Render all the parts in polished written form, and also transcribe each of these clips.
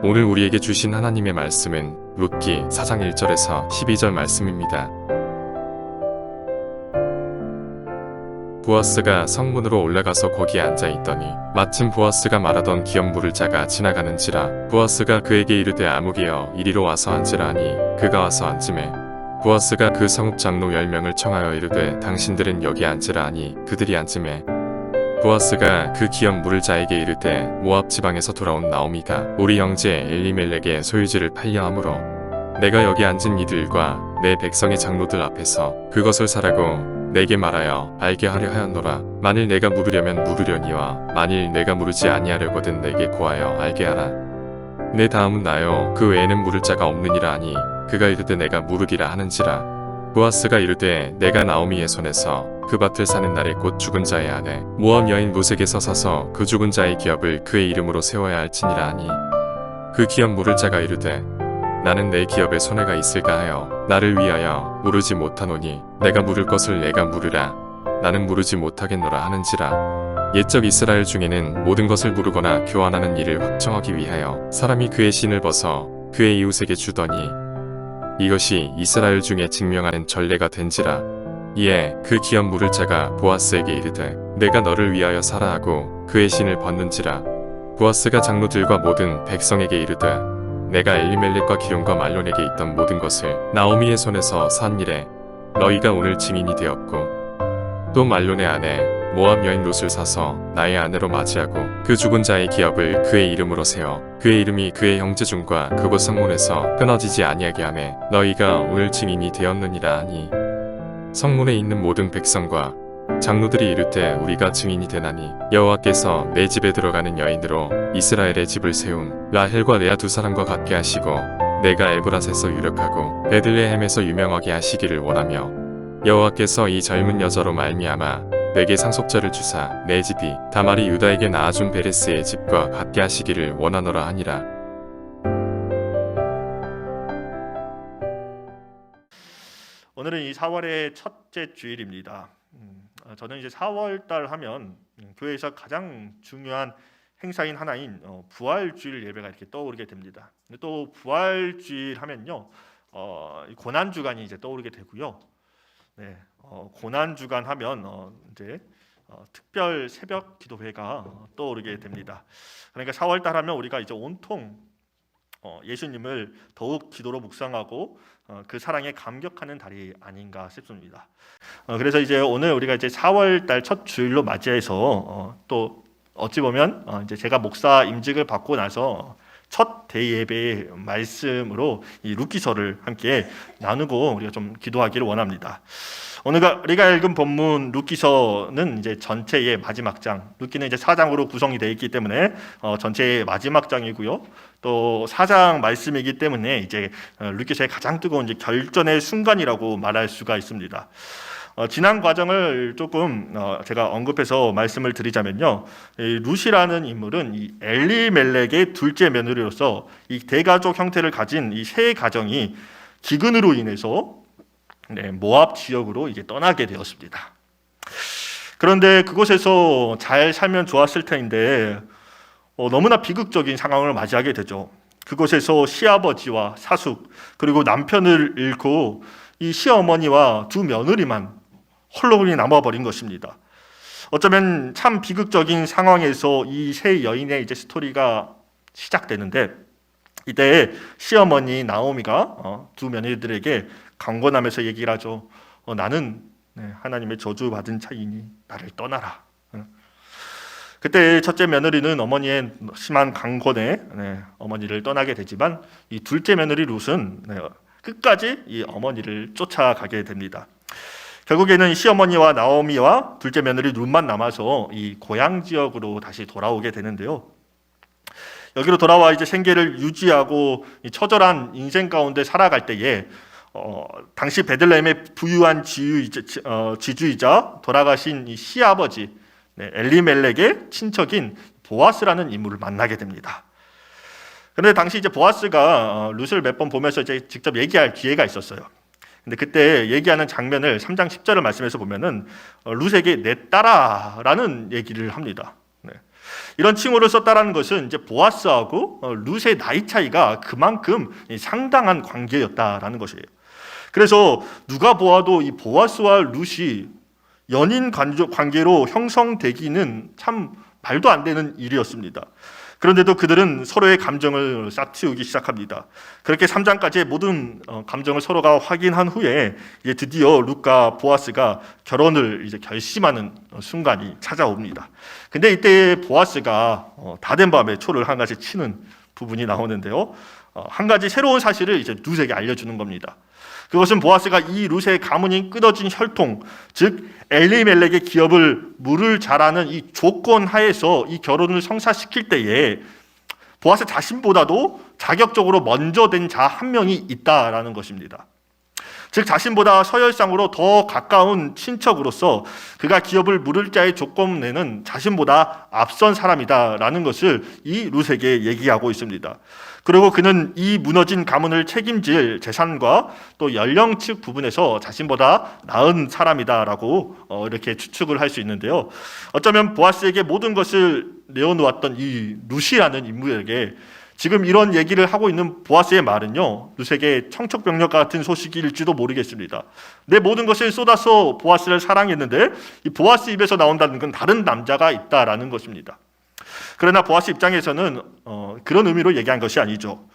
오늘 우리에게 주신 하나님의 말씀은 룻기 4장 1절에서 12절 말씀입니다. 보아스가 성문으로 올라가서 거기에 앉아 있더니 마침 보아스가 말하던 기업 물을 자가 지나가는지라. 보아스가 그에게 이르되 아무개여 이리로 와서 앉으라 하니 그가 와서 앉으매 보아스가 그 성읍 장로 10명을 청하여 이르되 당신들은 여기 앉으라 하니 그들이 앉으매 보아스가 그 기업 물을 자에게 이르되 모압 지방에서 돌아온 나오미가 우리 형제 엘리멜렉의 소유지를 팔려 함으로 내가 여기 앉은 이들과 내 백성의 장로들 앞에서 그것을 사라고 내게 말하여 알게 하려 하였노라. 만일 내가 물으려면 물으려니와 만일 내가 물으지 아니하려거든 내게 고하여 알게 하라. 내 다음은 나요 그 외에는 물을 자가 없느니라 하니 그가 이르되 내가 물으리라 하는지라. 보아스가 이르되 내가 나오미의 손에서 그 밭을 사는 날에 곧 죽은 자의 아내 모압 여인 룻에게서 사서 그 죽은 자의 기업을 그의 이름으로 세워야 할지니라 하니 그 기업 물을 자가 이르되 나는 내 기업에 손해가 있을까 하여 나를 위하여 물으지 못하노니 내가 물을 것을 내가 물으라. 나는 물으지 못하겠노라 하는지라. 옛적 이스라엘 중에는 모든 것을 물으거나 교환하는 일을 확정하기 위하여 사람이 그의 신을 벗어 그의 이웃에게 주더니 이것이 이스라엘 중에 증명하는 전례가 된지라. 이에 그 기업 물을 자가 보아스에게 이르되 내가 너를 위하여 사라 하고 그의 신을 벗는지라. 보아스가 장로들과 모든 백성에게 이르되 내가 엘리멜렉과 기런과 말론에게 있던 모든 것을 나오미의 손에서 산 일에 너희가 오늘 증인이 되었고 또 말론의 아내 모압 여인 룻을 사서 나의 아내로 맞이하고 그 죽은 자의 기업을 그의 이름으로 세워 그의 이름이 그의 형제 중과 그곳 성문에서 끊어지지 아니하게 하매 너희가 오늘 증인이 되었느니라 하니 성문에 있는 모든 백성과 장로들이 이르되 우리가 증인이 되나니 여호와께서 내 집에 들어가는 여인으로 이스라엘의 집을 세운 라헬과 레아 두 사람과 같게 하시고 내가 에브라스에서 유력하고 베들레헴에서 유명하게 하시기를 원하며 여호와께서 이 젊은 여자로 말미암아 내게 상속자를 주사 내 집이 다말이 유다에게 낳아준 베레스의 집과 같게 하시기를 원하노라 하니라. 오늘은 이 4월의 첫째 주일입니다. 저는 이제 4월달 하면 교회에서 가장 중요한 행사인 하나인 부활주일 예배가 이렇게 떠오르게 됩니다. 근데 또 부활주일 하면요, 고난 주간이 이제 떠오르게 되고요. 네, 고난 주간 하면 이제 특별 새벽 기도회가 떠오르게 됩니다. 그러니까 4월달 하면 우리가 이제 온통 예수님을 더욱 기도로 묵상하고 그 사랑에 감격하는 달이 아닌가 싶습니다. 그래서 이제 오늘 우리가 이제 4월달 첫 주일로 맞이해서 또 어찌 보면 이제 제가 목사 임직을 받고 나서 첫 대예배의 말씀으로 이 룻기서를 함께 나누고 우리가 좀 기도하기를 원합니다. 오늘 우리가 읽은 본문 룻기서는 이제 전체의 마지막 장, 룻기는 이제 4장으로 구성이 되어 있기 때문에 전체의 마지막 장이고요. 또 4장 말씀이기 때문에 이제 룻기서의 가장 뜨거운 이제 결전의 순간이라고 말할 수가 있습니다. 지난 과정을 조금 제가 언급해서 말씀을 드리자면요, 이 룻이라는 인물은 이 엘리멜렉의 둘째 며느리로서 이 대가족 형태를 가진 이 세 가정이 기근으로 인해서 모압 지역으로 이제 떠나게 되었습니다. 그런데 그곳에서 잘 살면 좋았을 텐데 너무나 비극적인 상황을 맞이하게 되죠. 그곳에서 시아버지와 사숙 그리고 남편을 잃고 이 시어머니와 두 며느리만 홀로그니 남아버린 것입니다. 어쩌면 참 비극적인 상황에서 이 세 여인의 이제 스토리가 시작되는데 이때 시어머니 나오미가 두 며느리들에게 강권하면서 얘기를 하죠. 나는 하나님의 저주받은 자이니 나를 떠나라. 그때 첫째 며느리는 어머니의 심한 강권에 어머니를 떠나게 되지만 이 둘째 며느리 룻은 끝까지 이 어머니를 쫓아가게 됩니다. 결국에는 시어머니와 나오미와 둘째 며느리 룻만 남아서 이 고향 지역으로 다시 돌아오게 되는데요. 여기로 돌아와 이제 생계를 유지하고 이 처절한 인생 가운데 살아갈 때에 당시 베들레헴의 부유한 지주이자 돌아가신 이 시아버지 엘리멜렉의 친척인 보아스라는 인물을 만나게 됩니다. 그런데 당시 이제 보아스가 룻을 몇 번 보면서 이제 직접 얘기할 기회가 있었어요. 근데 그때 얘기하는 장면을 3장 10절을 말씀에서 보면은 룻에게 내 딸아라는 얘기를 합니다. 이런 칭호를 썼다라는 것은 이제 보아스하고 룻의 나이 차이가 그만큼 상당한 관계였다라는 것이에요. 그래서 누가 보아도 이 보아스와 룻이 연인 관계로 형성되기는 참 말도 안 되는 일이었습니다. 그런데도 그들은 서로의 감정을 싹틔우기 시작합니다. 그렇게 3장까지의 모든 감정을 서로가 확인한 후에 이제 드디어 룻과 보아스가 결혼을 이제 결심하는 순간이 찾아옵니다. 근데 이때 보아스가 다 된 밤에 초를 한 가지 치는 부분이 나오는데요. 한 가지 새로운 사실을 이제 룻에게 알려주는 겁니다. 그것은 보아스가 이 룻의 가문이 끊어진 혈통, 즉 엘리멜렉의 기업을 물을 자라는 이 조건 하에서 이 결혼을 성사시킬 때에 보아스 자신보다도 자격적으로 먼저 된 자 한 명이 있다라는 것입니다. 즉 자신보다 서열상으로 더 가까운 친척으로서 그가 기업을 물을 자의 조건에는 자신보다 앞선 사람이다라는 것을 이 룻에게 얘기하고 있습니다. 그리고 그는 이 무너진 가문을 책임질 재산과 또 연령측 부분에서 자신보다 나은 사람이다라고 이렇게 추측을 할 수 있는데요. 어쩌면 보아스에게 모든 것을 내어놓았던 이 룻이라는 인물에게 지금 이런 얘기를 하고 있는 보아스의 말은요, 룻에게 청천벽력 같은 소식일지도 모르겠습니다. 내 모든 것을 쏟아서 보아스를 사랑했는데 이 보아스 입에서 나온다는 건 다른 남자가 있다라는 것입니다. 그러나 보아스 입장에서는 그런 의미로 얘기한 것이 아니죠.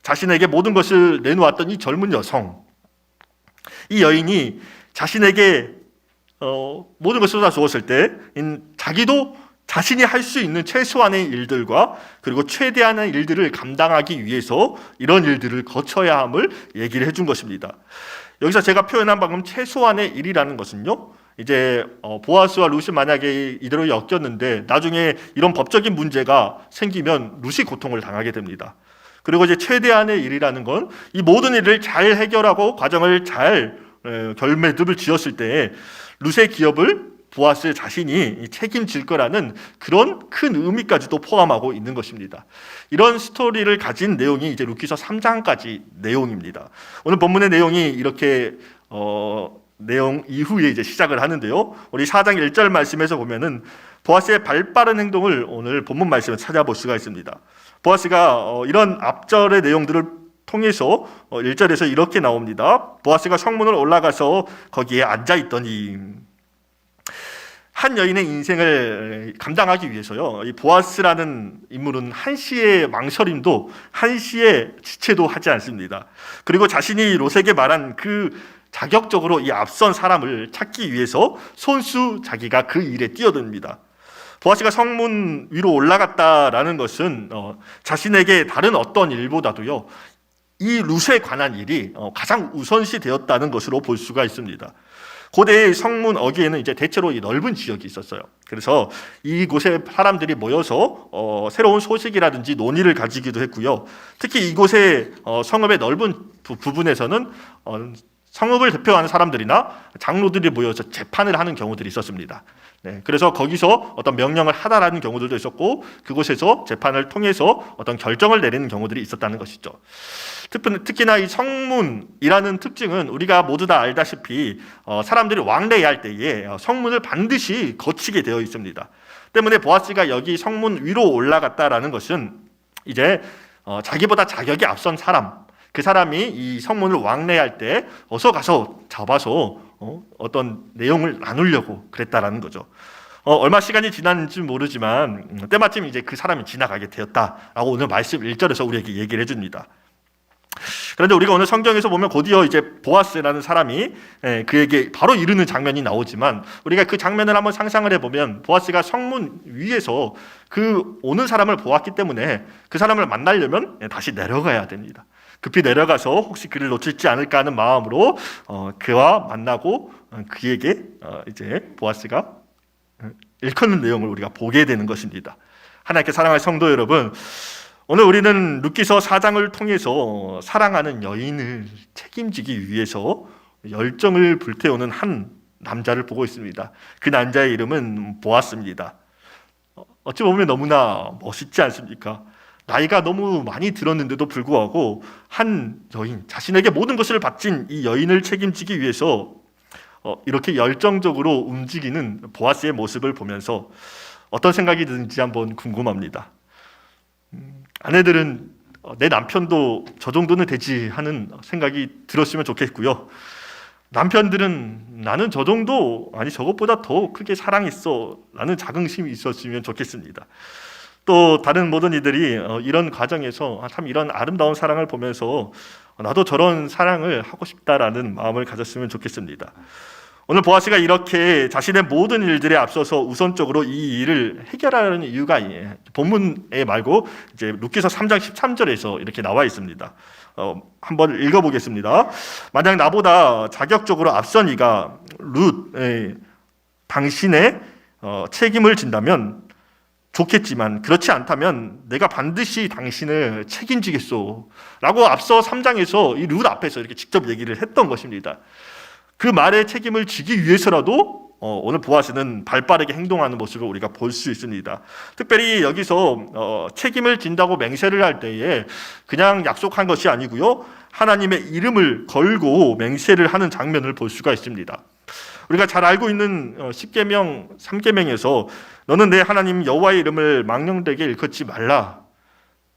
자신에게 모든 것을 내놓았던 이 젊은 여성, 이 여인이 자신에게 모든 것을 쏟아주었을 때 자기도 자신이 할 수 있는 최소한의 일들과 그리고 최대한의 일들을 감당하기 위해서 이런 일들을 거쳐야 함을 얘기를 해준 것입니다. 여기서 제가 표현한 방금 최소한의 일이라는 것은요, 이제 보아스와 룻이 만약에 이대로 엮였는데 나중에 이런 법적인 문제가 생기면 룻이 고통을 당하게 됩니다. 그리고 이제 최대한의 일이라는 건 이 모든 일을 잘 해결하고 과정을 잘 결매듭을 지었을 때 룻의 기업을 보아스 자신이 책임질 거라는 그런 큰 의미까지도 포함하고 있는 것입니다. 이런 스토리를 가진 내용이 이제 룻기서 3장까지 내용입니다. 오늘 본문의 내용이 이렇게 내용 이후에 이제 시작을 하는데요. 우리 4장 1절 말씀에서 보면은 보아스의 발빠른 행동을 오늘 본문 말씀에 찾아볼 수가 있습니다. 보아스가 이런 앞절의 내용들을 통해서 1절에서 이렇게 나옵니다. 보아스가 성문을 올라가서 거기에 앉아 있더니, 한 여인의 인생을 감당하기 위해서요, 이 보아스라는 인물은 한시의 망설임도 한시의 지체도 하지 않습니다. 그리고 자신이 롯에게 말한 그 자격적으로 이 앞선 사람을 찾기 위해서 손수 자기가 그 일에 뛰어듭니다. 보아스가 성문 위로 올라갔다라는 것은 자신에게 다른 어떤 일보다도요, 이 룻에 관한 일이 가장 우선시 되었다는 것으로 볼 수가 있습니다. 고대의 성문 어귀에는 이제 대체로 이 넓은 지역이 있었어요. 그래서 이곳에 사람들이 모여서 새로운 소식이라든지 논의를 가지기도 했고요. 특히 이곳의 성읍의 넓은 부분에서는 성읍을 대표하는 사람들이나 장로들이 모여서 재판을 하는 경우들이 있었습니다. 네, 그래서 거기서 어떤 명령을 하다라는 경우들도 있었고, 그곳에서 재판을 통해서 어떤 결정을 내리는 경우들이 있었다는 것이죠. 특히나 이 성문이라는 특징은 우리가 모두 다 알다시피 사람들이 왕래할 때에 성문을 반드시 거치게 되어 있습니다. 때문에 보아스가 여기 성문 위로 올라갔다라는 것은 이제 자기보다 자격이 앞선 사람, 그 사람이 이 성문을 왕래할 때 어서 가서 잡아서 어떤 내용을 나누려고 그랬다라는 거죠. 얼마 시간이 지났는지 모르지만 때마침 이제 그 사람이 지나가게 되었다라고 오늘 말씀 1절에서 우리에게 얘기를 해줍니다. 그런데 우리가 오늘 성경에서 보면 곧이어 이제 보아스라는 사람이 그에게 바로 이르는 장면이 나오지만, 우리가 그 장면을 한번 상상을 해보면 보아스가 성문 위에서 그 오는 사람을 보았기 때문에 그 사람을 만나려면 다시 내려가야 됩니다. 급히 내려가서 혹시 그를 놓칠지 않을까 하는 마음으로 그와 만나고 그에게 이제 보아스가 일컫는 내용을 우리가 보게 되는 것입니다. 하나님께 사랑하는 성도 여러분, 오늘 우리는 룻기서 4장을 통해서 사랑하는 여인을 책임지기 위해서 열정을 불태우는 한 남자를 보고 있습니다. 그 남자의 이름은 보아스입니다. 어찌 보면 너무나 멋있지 않습니까? 나이가 너무 많이 들었는데도 불구하고 한 여인, 자신에게 모든 것을 바친 이 여인을 책임지기 위해서 이렇게 열정적으로 움직이는 보아스의 모습을 보면서 어떤 생각이 드는지 한번 궁금합니다. 아내들은 내 남편도 저 정도는 되지 하는 생각이 들었으면 좋겠고요. 남편들은 나는 저 정도, 아니 저것보다 더 크게 사랑했어 라는 자긍심이 있었으면 좋겠습니다. 또 다른 모든 이들이 이런 과정에서 참 이런 아름다운 사랑을 보면서 나도 저런 사랑을 하고 싶다라는 마음을 가졌으면 좋겠습니다. 오늘 보아스가 이렇게 자신의 모든 일들에 앞서서 우선적으로 이 일을 해결하는 이유가 본문에 말고 이제 루키서 3장 13절에서 이렇게 나와 있습니다. 한번 읽어보겠습니다. 만약 나보다 자격적으로 앞선 이가 당신의 책임을 진다면 좋겠지만 그렇지 않다면 내가 반드시 당신을 책임지겠소 라고 앞서 3장에서 이 룻 앞에서 이렇게 직접 얘기를 했던 것입니다. 그 말에 책임을 지기 위해서라도 오늘 보아스는 발빠르게 행동하는 모습을 우리가 볼 수 있습니다. 특별히 여기서 책임을 진다고 맹세를 할 때에 그냥 약속한 것이 아니고요, 하나님의 이름을 걸고 맹세를 하는 장면을 볼 수가 있습니다. 우리가 잘 알고 있는 10계명 3계명에서 너는 내 하나님 여호와의 이름을 망령되게 일컫지 말라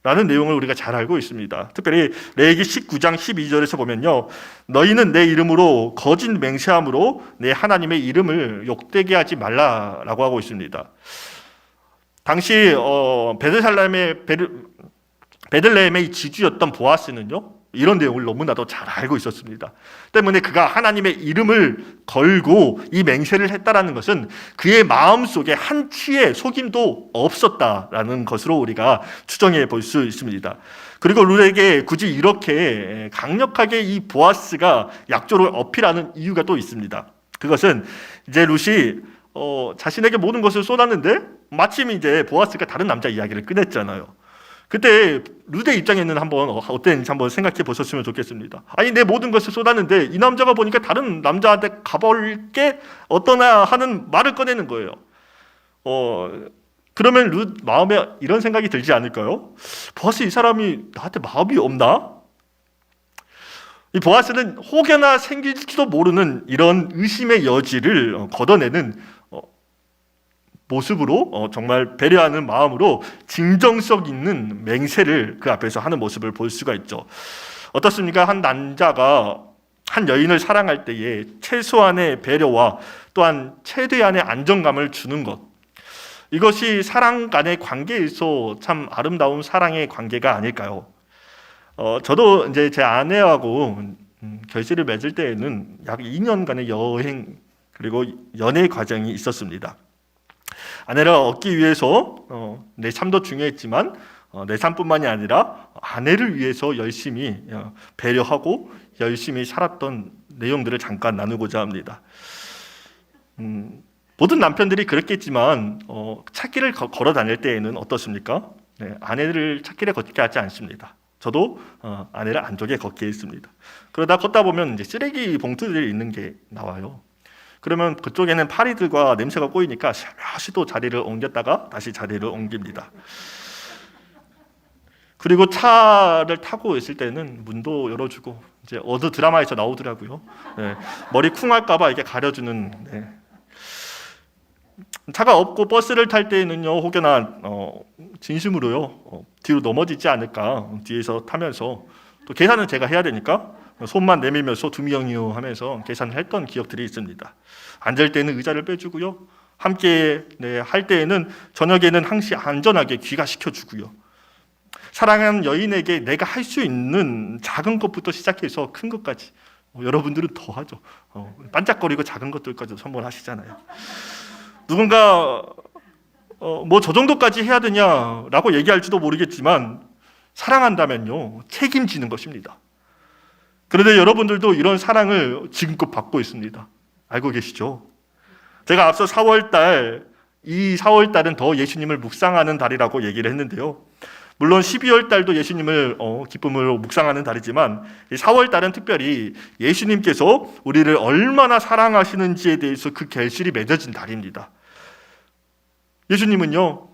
라는 내용을 우리가 잘 알고 있습니다. 특별히 레위기 19장 12절에서 보면요, 너희는 내 이름으로 거짓 맹세함으로 내 하나님의 이름을 욕되게 하지 말라라고 하고 있습니다. 당시 베들레헴의 지주였던 보아스는요, 이런 내용을 너무나도 잘 알고 있었습니다. 때문에 그가 하나님의 이름을 걸고 이 맹세를 했다라는 것은 그의 마음속에 한치의 속임도 없었다라는 것으로 우리가 추정해 볼 수 있습니다. 그리고 룻에게 굳이 이렇게 강력하게 이 보아스가 약조를 어필하는 이유가 또 있습니다. 그것은 이제 룻이 자신에게 모든 것을 쏟았는데 마침 이제 보아스가 다른 남자 이야기를 꺼냈잖아요. 그때 룻의 입장에는 한번 어땠는지 한번 생각해 보셨으면 좋겠습니다. 아니 내 모든 것을 쏟았는데 이 남자가 보니까 다른 남자한테 가볼게 어떠나 하는 말을 꺼내는 거예요. 그러면 룻 마음에 이런 생각이 들지 않을까요? 보아스 이 사람이 나한테 마음이 없나? 이 보아스는 혹여나 생길지도 모르는 이런 의심의 여지를 걷어내는 모습으로 정말 배려하는 마음으로 진정성 있는 맹세를 그 앞에서 하는 모습을 볼 수가 있죠. 어떻습니까? 한 남자가 한 여인을 사랑할 때에 최소한의 배려와 또한 최대한의 안정감을 주는 것, 이것이 사랑 간의 관계에서 참 아름다운 사랑의 관계가 아닐까요? 저도 이제 제 아내하고 결실을 맺을 때에는 약 2년간의 여행 그리고 연애 과정이 있었습니다. 아내를 얻기 위해서 내 삶도 중요했지만 내 삶뿐만이 아니라 아내를 위해서 열심히 배려하고 열심히 살았던 내용들을 잠깐 나누고자 합니다. 모든 남편들이 그랬겠지만 찾기를 걸어 다닐 때에는 어떻습니까? 네, 아내를 찾기를 걷게 하지 않습니다. 저도 아내를 안쪽에 걷게 했습니다. 그러다 걷다 보면 이제 쓰레기 봉투들이 있는 게 나와요. 그러면 그쪽에는 파리들과 냄새가 꼬이니까 샤시 또 자리를 옮겼다가 다시 자리를 옮깁니다. 그리고 차를 타고 있을 때는 문도 열어주고, 이제 어느 드라마에서 나오더라고요. 네, 머리 쿵할까봐 이렇게 가려주는. 네. 차가 없고 버스를 탈 때는요, 혹여나 진심으로요 뒤로 넘어지지 않을까 뒤에서 타면서, 또 계산은 제가 해야 되니까 손만 내밀면서 두 명이요 하면서 계산을 했던 기억들이 있습니다. 앉을 때는 의자를 빼주고요, 함께 할 때에는 저녁에는 항시 안전하게 귀가시켜주고요, 사랑하는 여인에게 내가 할 수 있는 작은 것부터 시작해서 큰 것까지, 여러분들은 더 하죠. 반짝거리고 작은 것들까지 선물하시잖아요. 누군가 뭐 저 정도까지 해야 되냐라고 얘기할지도 모르겠지만 사랑한다면요 책임지는 것입니다. 그런데 여러분들도 이런 사랑을 지금껏 받고 있습니다. 알고 계시죠? 제가 앞서 4월달, 이 4월달은 더 예수님을 묵상하는 달이라고 얘기를 했는데요, 물론 12월달도 예수님을 기쁨으로 묵상하는 달이지만 이 4월달은 특별히 예수님께서 우리를 얼마나 사랑하시는지에 대해서 그 결실이 맺어진 달입니다. 예수님은요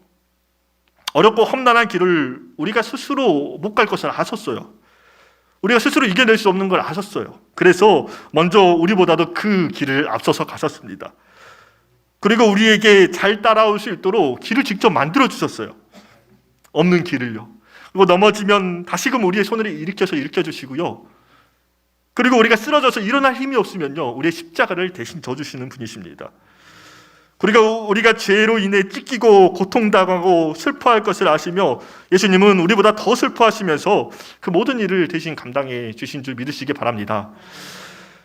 어렵고 험난한 길을 우리가 스스로 못 갈 것을 아셨어요. 우리가 스스로 이겨낼 수 없는 걸 아셨어요. 그래서 먼저 우리보다도 그 길을 앞서서 가셨습니다. 그리고 우리에게 잘 따라올 수 있도록 길을 직접 만들어 주셨어요. 없는 길을요. 그리고 넘어지면 다시금 우리의 손을 일으켜 주시고요. 그리고 우리가 쓰러져서 일어날 힘이 없으면요, 우리의 십자가를 대신 져주시는 분이십니다. 그리고 우리가 죄로 인해 찢기고 고통당하고 슬퍼할 것을 아시며 예수님은 우리보다 더 슬퍼하시면서 그 모든 일을 대신 감당해 주신 줄 믿으시기 바랍니다.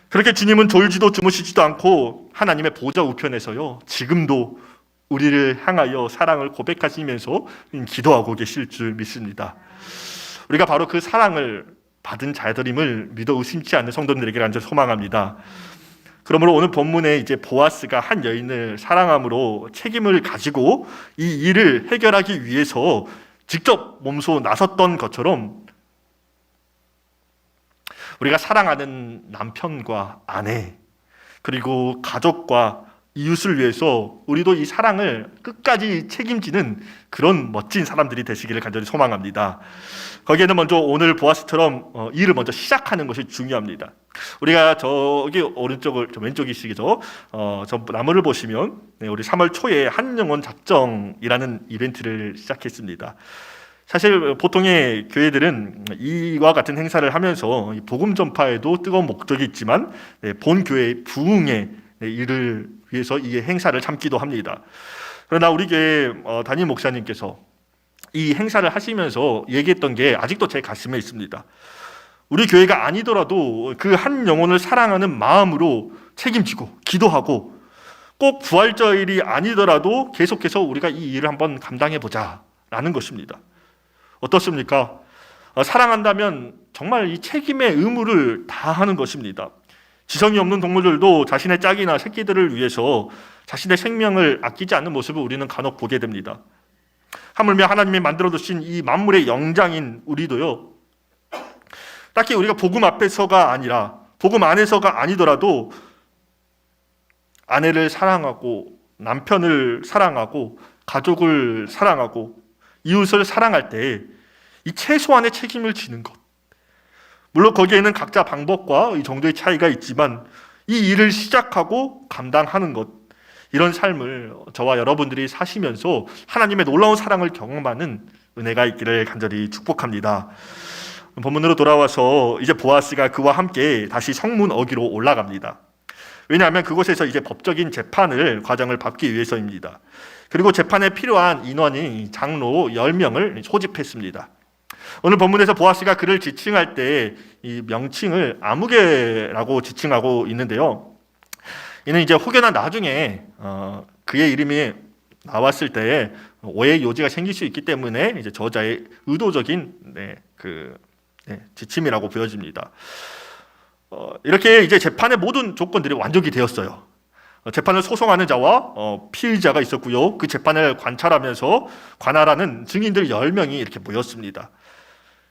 그렇게 주님은 졸지도 주무시지도 않고 하나님의 보좌 우편에서요, 지금도 우리를 향하여 사랑을 고백하시면서 기도하고 계실 줄 믿습니다. 우리가 바로 그 사랑을 받은 자들임을 믿어 의심치 않는 성도들에게 간절히 소망합니다. 그러므로 오늘 본문에 이제 보아스가 한 여인을 사랑함으로 책임을 가지고 이 일을 해결하기 위해서 직접 몸소 나섰던 것처럼 우리가 사랑하는 남편과 아내 그리고 가족과 이웃을 위해서 우리도 이 사랑을 끝까지 책임지는 그런 멋진 사람들이 되시기를 간절히 소망합니다. 거기에는 먼저 오늘 보아스처럼 일을 먼저 시작하는 것이 중요합니다. 우리가 저기 오른쪽을 왼쪽이시죠? 저 나무를 보시면 우리 3월 초에 한영혼 작정이라는 이벤트를 시작했습니다. 사실 보통의 교회들은 이와 같은 행사를 하면서 복음 전파에도 뜨거운 목적이 있지만 본 교회의 부흥의 일을 위해서 이 행사를 참기도 합니다. 그러나 우리 교회 담임 목사님께서 이 행사를 하시면서 얘기했던 게 아직도 제 가슴에 있습니다. 우리 교회가 아니더라도 그 한 영혼을 사랑하는 마음으로 책임지고 기도하고 꼭 부활절이 아니더라도 계속해서 우리가 이 일을 한번 감당해 보자라는 것입니다. 어떻습니까? 사랑한다면 정말 이 책임의 의무를 다하는 것입니다. 지성이 없는 동물들도 자신의 짝이나 새끼들을 위해서 자신의 생명을 아끼지 않는 모습을 우리는 간혹 보게 됩니다. 하물며 하나님이 만들어 두신 이 만물의 영장인 우리도요, 딱히 우리가 복음 앞에서가 아니라 복음 안에서가 아니더라도 아내를 사랑하고 남편을 사랑하고 가족을 사랑하고 이웃을 사랑할 때 이 최소한의 책임을 지는 것, 물론 거기에는 각자 방법과 이 정도의 차이가 있지만 이 일을 시작하고 감당하는 것, 이런 삶을 저와 여러분들이 사시면서 하나님의 놀라운 사랑을 경험하는 은혜가 있기를 간절히 축복합니다. 본문으로 돌아와서 이제 보아스가 그와 함께 다시 성문 어귀로 올라갑니다. 왜냐하면 그곳에서 이제 법적인 재판을 과정을 밟기 위해서입니다. 그리고 재판에 필요한 인원이 장로 10명을 소집했습니다. 오늘 본문에서 보아스가 그를 지칭할 때 이 명칭을 아무개라고 지칭하고 있는데요. 이는 이제 혹여나 나중에 그의 이름이 나왔을 때 오해의 요지가 생길 수 있기 때문에 이제 저자의 의도적인 지침이라고 보여집니다. 이렇게 이제 재판의 모든 조건들이 완전히 되었어요. 재판을 소송하는 자와 피의자가 있었고요. 그 재판을 관찰하면서 관할하는 증인들 10명이 이렇게 모였습니다.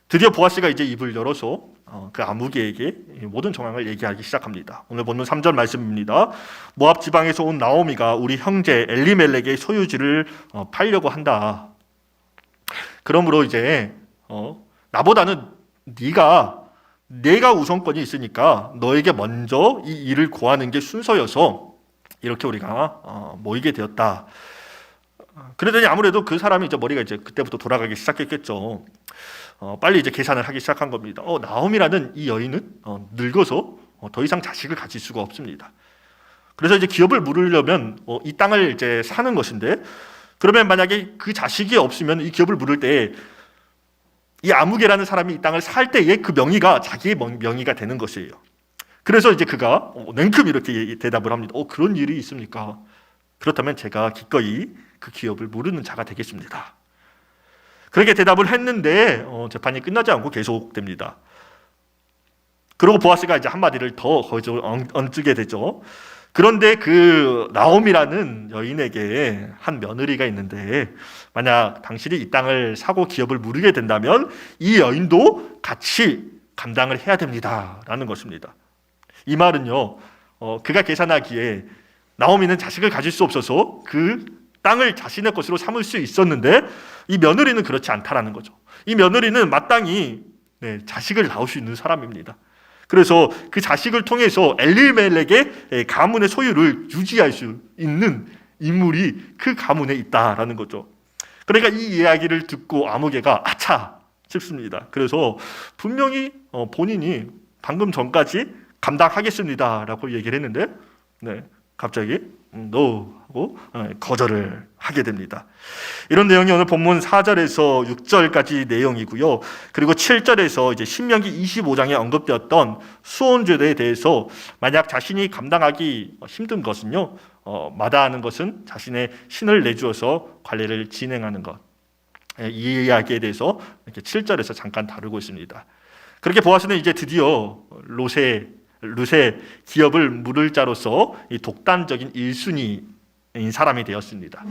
드디어 보아스가 이제 입을 열어서 그 아무개에게 모든 정황을 얘기하기 시작합니다. 오늘 본문 3절 말씀입니다. 모압 지방에서 온 나오미가 우리 형제 엘리멜렉의 소유지를 팔려고 한다. 그러므로 이제 나보다는 내가 우선권이 있으니까 너에게 먼저 이 일을 고하는 게 순서여서 이렇게 우리가 모이게 되었다. 그러더니 아무래도 그 사람이 이제 머리가 이제 그때부터 돌아가기 시작했겠죠. 빨리 이제 계산을 하기 시작한 겁니다. 나오미라는 이 여인은 늙어서 더 이상 자식을 가질 수가 없습니다. 그래서 이제 기업을 물으려면 이 땅을 이제 사는 것인데, 그러면 만약에 그 자식이 없으면 이 기업을 물을 때 이 아무개라는 사람이 이 땅을 살 때에 그 명의가 자기의 명의가 되는 것이에요. 그래서 이제 그가 냉큼 이렇게 대답을 합니다. 그런 일이 있습니까? 그렇다면 제가 기꺼이 그 기업을 물으는 자가 되겠습니다. 그렇게 대답을 했는데 재판이 끝나지 않고 계속됩니다. 그리고 보아스가 이제 한마디를 더 얹게 되죠. 그런데 그 나오미라는 여인에게 한 며느리가 있는데, 만약 당신이 이 땅을 사고 기업을 물게 된다면 이 여인도 같이 감당을 해야 됩니다라는 것입니다. 이 말은요, 그가 계산하기에 나오미는 자식을 가질 수 없어서 그 땅을 자신의 것으로 삼을 수 있었는데 이 며느리는 그렇지 않다라는 거죠. 이 며느리는 마땅히 자식을 낳을 수 있는 사람입니다. 그래서 그 자식을 통해서 엘리멜렉의 가문의 소유를 유지할 수 있는 인물이 그 가문에 있다라는 거죠. 그러니까 이 이야기를 듣고 아무개가 아차 싶습니다. 그래서 분명히 본인이 방금 전까지 감당하겠습니다라고 얘기를 했는데 갑자기 no 하고 거절을 하게 됩니다. 이런 내용이 오늘 본문 4절에서 6절까지 내용이고요. 그리고 7절에서 이제 신명기 25장에 언급되었던 수혼죄에 대해서 만약 자신이 감당하기 힘든 것은요, 마다하는 것은 자신의 신을 내주어서 관리를 진행하는 것. 이 이야기에 대해서 이렇게 7절에서 잠깐 다루고 있습니다. 그렇게 보아스는 이제 드디어 룻의 기업을 물을 자로서 이 독단적인 1순위인 사람이 되었습니다.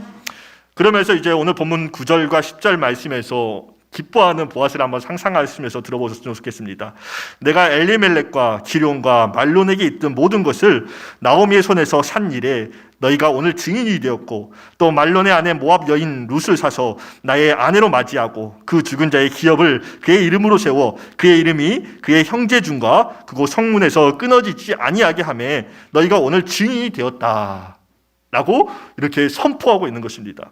그러면서 이제 오늘 본문 9절과 10절 말씀에서 기뻐하는 보아스를 한번 상상하시면서 들어보셨으면 좋겠습니다. 내가 엘리멜렉과 기룡과 말론에게 있던 모든 것을 나오미의 손에서 산 일에 너희가 오늘 증인이 되었고 또 말론의 아내 모압 여인 룻을 사서 나의 아내로 맞이하고 그 죽은 자의 기업을 그의 이름으로 세워 그의 이름이 그의 형제 중과 그곳 성문에서 끊어지지 아니하게 하매 너희가 오늘 증인이 되었다 라고 이렇게 선포하고 있는 것입니다.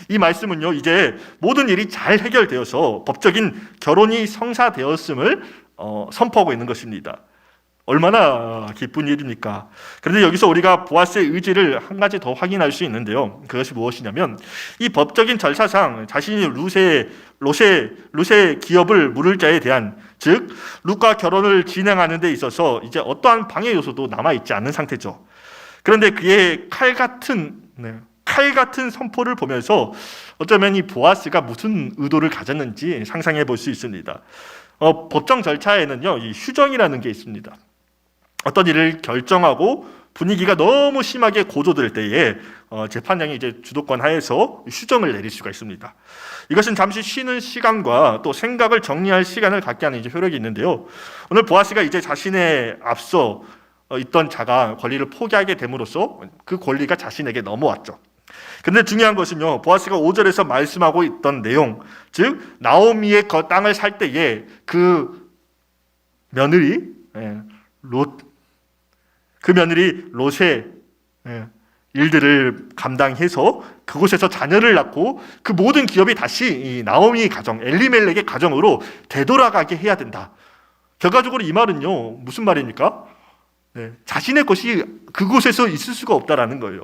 이 말씀은요, 이제 모든 일이 잘 해결되어서 법적인 결혼이 성사되었음을 선포하고 있는 것입니다. 얼마나 기쁜 일입니까? 그런데 여기서 우리가 보아스의 의지를 한 가지 더 확인할 수 있는데요. 그것이 무엇이냐면 이 법적인 절차상 자신이 룻의 기업을 물을 자에 대한, 즉 룻과 결혼을 진행하는 데 있어서 이제 어떠한 방해 요소도 남아있지 않는 상태죠. 그런데 그의 칼 같은 선포를 보면서 어쩌면 이 보아스가 무슨 의도를 가졌는지 상상해 볼 수 있습니다. 법정 절차에는요, 이 휴정이라는 게 있습니다. 어떤 일을 결정하고 분위기가 너무 심하게 고조될 때에 재판장이 이제 주도권 하에서 휴정을 내릴 수가 있습니다. 이것은 잠시 쉬는 시간과 또 생각을 정리할 시간을 갖게 하는 이제 효력이 있는데요. 오늘 보아스가 이제 자신의 앞서 있던 자가 권리를 포기하게 됨으로써 그 권리가 자신에게 넘어왔죠. 근데 중요한 것은요, 보아스가 5절에서 말씀하고 있던 내용, 즉 나오미의 땅을 살 때에 그 며느리 롯의 일들을 감당해서 그곳에서 자녀를 낳고 그 모든 기업이 다시 이 나오미 가정, 엘리멜렉의 가정으로 되돌아가게 해야 된다. 결과적으로 이 말은요, 무슨 말입니까? 자신의 것이 그곳에서 있을 수가 없다라는 거예요.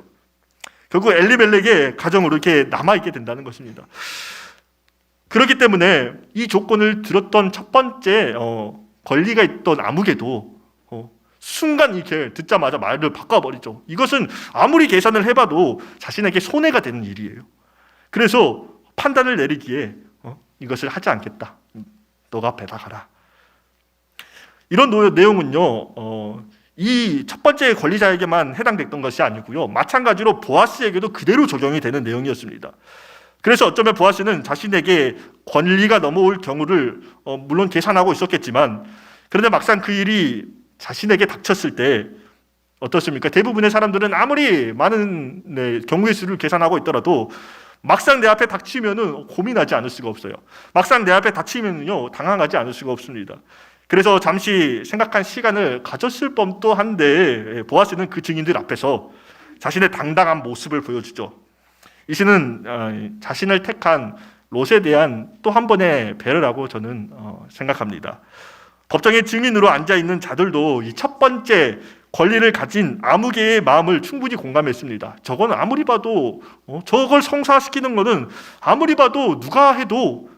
결국 엘리멜렉의 가정으로 이렇게 남아있게 된다는 것입니다. 그렇기 때문에 이 조건을 들었던 첫 번째 권리가 있던 아무개도 순간 이렇게 듣자마자 말을 바꿔버리죠. 이것은 아무리 계산을 해봐도 자신에게 손해가 되는 일이에요. 그래서 판단을 내리기에 이것을 하지 않겠다. 너가 배당하라. 이런 내용은요, 이 첫 번째 권리자에게만 해당됐던 것이 아니고요, 마찬가지로 보아스에게도 그대로 적용이 되는 내용이었습니다. 그래서 어쩌면 보아스는 자신에게 권리가 넘어올 경우를 물론 계산하고 있었겠지만, 그런데 막상 그 일이 자신에게 닥쳤을 때 어떻습니까? 대부분의 사람들은 아무리 많은 경우의 수를 계산하고 있더라도 막상 내 앞에 닥치면은 고민하지 않을 수가 없어요. 막상 내 앞에 닥치면요, 당황하지 않을 수가 없습니다. 그래서 잠시 생각한 시간을 가졌을 법도 한데 보아스는 그 증인들 앞에서 자신의 당당한 모습을 보여주죠. 이 시는 자신을 택한 롯에 대한 또 한 번의 배려라고 저는 생각합니다. 법정의 증인으로 앉아있는 자들도 이 첫 번째 권리를 가진 아무개의 마음을 충분히 공감했습니다. 저건 아무리 봐도 저걸 성사시키는 것은 아무리 봐도 누가 해도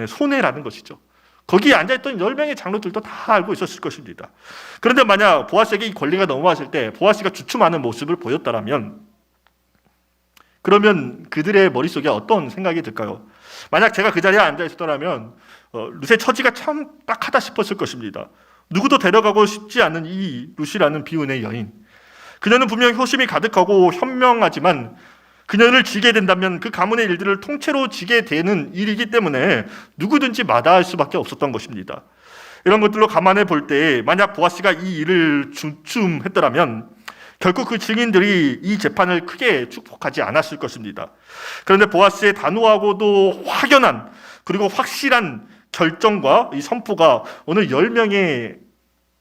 손해라는 것이죠. 거기에 앉아있던 10명의 장로들도 다 알고 있었을 것입니다. 그런데 만약 보아스에게 이 권리가 넘어왔을 때 보아스가 주춤하는 모습을 보였다면 그러면 그들의 머릿속에 어떤 생각이 들까요? 만약 제가 그 자리에 앉아있었더라면 룻의 처지가 참 딱하다 싶었을 것입니다. 누구도 데려가고 싶지 않은 이 룻이라는 비운의 여인, 그녀는 분명 효심이 가득하고 현명하지만 그녀를 지게 된다면 그 가문의 일들을 통째로 지게 되는 일이기 때문에 누구든지 마다할 수밖에 없었던 것입니다. 이런 것들로 감안해 볼 때 만약 보아스가 이 일을 주춤했더라면 결국 그 증인들이 이 재판을 크게 축복하지 않았을 것입니다. 그런데 보아스의 단호하고도 확연한 그리고 확실한 결정과 이 선포가 오늘 10명의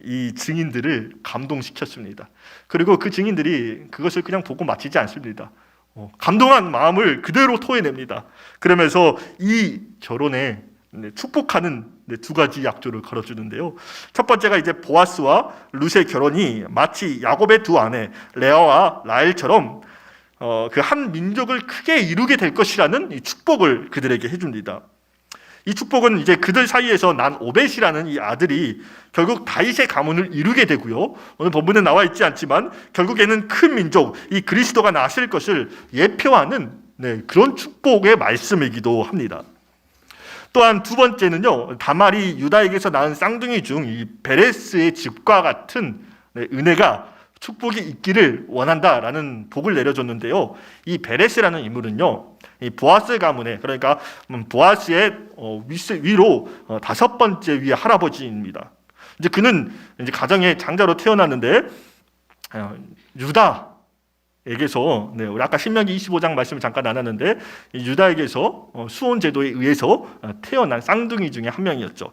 이 증인들을 감동시켰습니다. 그리고 그 증인들이 그것을 그냥 보고 마치지 않습니다. 감동한 마음을 그대로 토해냅니다. 그러면서 이 결혼에 축복하는 두 가지 약조를 걸어주는데요. 첫 번째가 이제 보아스와 룻의 결혼이 마치 야곱의 두 아내 레아와 라헬처럼 그 한 민족을 크게 이루게 될 것이라는 이 축복을 그들에게 해줍니다. 이 축복은 이제 그들 사이에서 난 오벳이라는 이 아들이 결국 다윗의 가문을 이루게 되고요. 오늘 본문에 나와 있지 않지만 결국에는 큰 민족, 이 그리스도가 나실 것을 예표하는 그런 축복의 말씀이기도 합니다. 또한 두 번째는요, 다말이 유다에게서 낳은 쌍둥이 중 이 베레스의 집과 같은 은혜가 축복이 있기를 원한다라는 복을 내려줬는데요. 이 베레스라는 인물은요, 이 보아스 가문의, 그러니까 보아스의 위로 다섯 번째 위의 할아버지입니다. 이제 그는 이제 가정의 장자로 태어났는데 유다에게서 우리 아까 신명기 25장 말씀을 잠깐 나눴는데 이 유다에게서 수혼 제도에 의해서 태어난 쌍둥이 중에 한 명이었죠.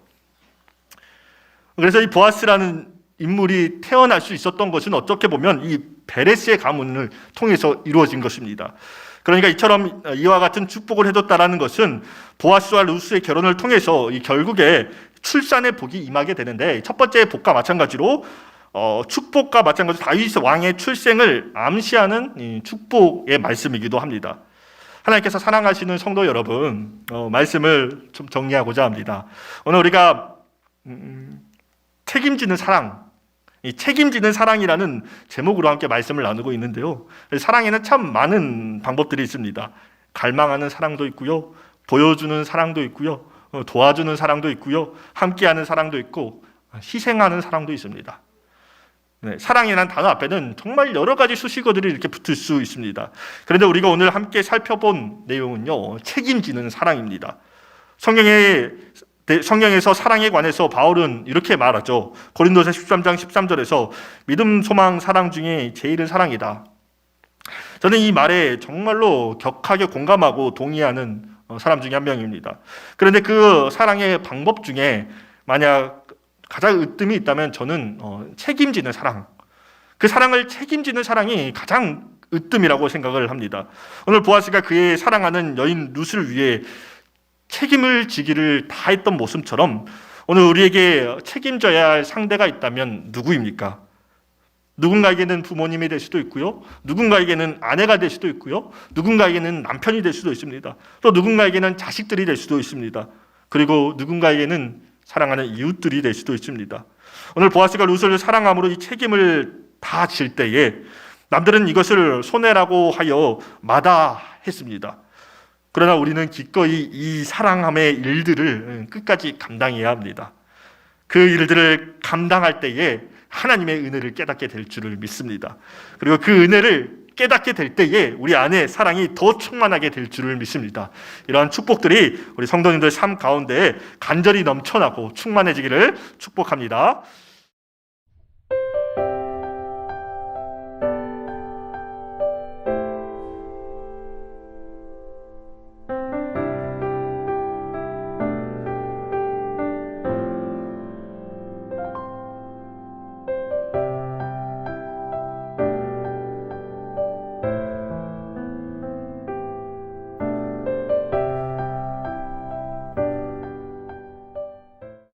그래서 이 보아스라는 인물이 태어날 수 있었던 것은 어떻게 보면 이 베레스의 가문을 통해서 이루어진 것입니다. 그러니까 이처럼 이와 같은 축복을 해줬다라는 것은 보아스와 루스의 결혼을 통해서 이 결국에 출산의 복이 임하게 되는데, 첫 번째 복과 마찬가지로 축복과 마찬가지로 다윗 왕의 출생을 암시하는 이 축복의 말씀이기도 합니다. 하나님께서 사랑하시는 성도 여러분, 말씀을 좀 정리하고자 합니다. 오늘 우리가 책임지는 사랑, 이 책임지는 사랑이라는 제목으로 함께 말씀을 나누고 있는데요. 사랑에는 참 많은 방법들이 있습니다. 갈망하는 사랑도 있고요, 보여주는 사랑도 있고요, 도와주는 사랑도 있고요, 함께하는 사랑도 있고, 희생하는 사랑도 있습니다. 사랑이라는 단어 앞에는 정말 여러 가지 수식어들이 이렇게 붙을 수 있습니다. 그런데 우리가 오늘 함께 살펴본 내용은요, 책임지는 사랑입니다. 성경에서 사랑에 관해서 바울은 이렇게 말하죠. 고린도서 13장 13절에서 믿음, 소망, 사랑 중에 제일은 사랑이다. 저는 이 말에 정말로 격하게 공감하고 동의하는 사람 중에 한 명입니다. 그런데 그 사랑의 방법 중에 만약 가장 으뜸이 있다면 저는 책임지는 사랑, 그 사랑을 책임지는 사랑이 가장 으뜸이라고 생각을 합니다. 오늘 보아스가 그의 사랑하는 여인 룻을 위해 책임을 지기를 다했던 모습처럼 오늘 우리에게 책임져야 할 상대가 있다면 누구입니까? 누군가에게는 부모님이 될 수도 있고요, 누군가에게는 아내가 될 수도 있고요, 누군가에게는 남편이 될 수도 있습니다. 또 누군가에게는 자식들이 될 수도 있습니다. 그리고 누군가에게는 사랑하는 이웃들이 될 수도 있습니다. 오늘 보아스가 룻을 사랑함으로 이 책임을 다 질 때에 남들은 이것을 손해라고 하여 마다했습니다. 그러나 우리는 기꺼이 이 사랑함의 일들을 끝까지 감당해야 합니다. 그 일들을 감당할 때에 하나님의 은혜를 깨닫게 될 줄을 믿습니다. 그리고 그 은혜를 깨닫게 될 때에 우리 안에 사랑이 더 충만하게 될 줄을 믿습니다. 이러한 축복들이 우리 성도님들 삶 가운데 간절히 넘쳐나고 충만해지기를 축복합니다.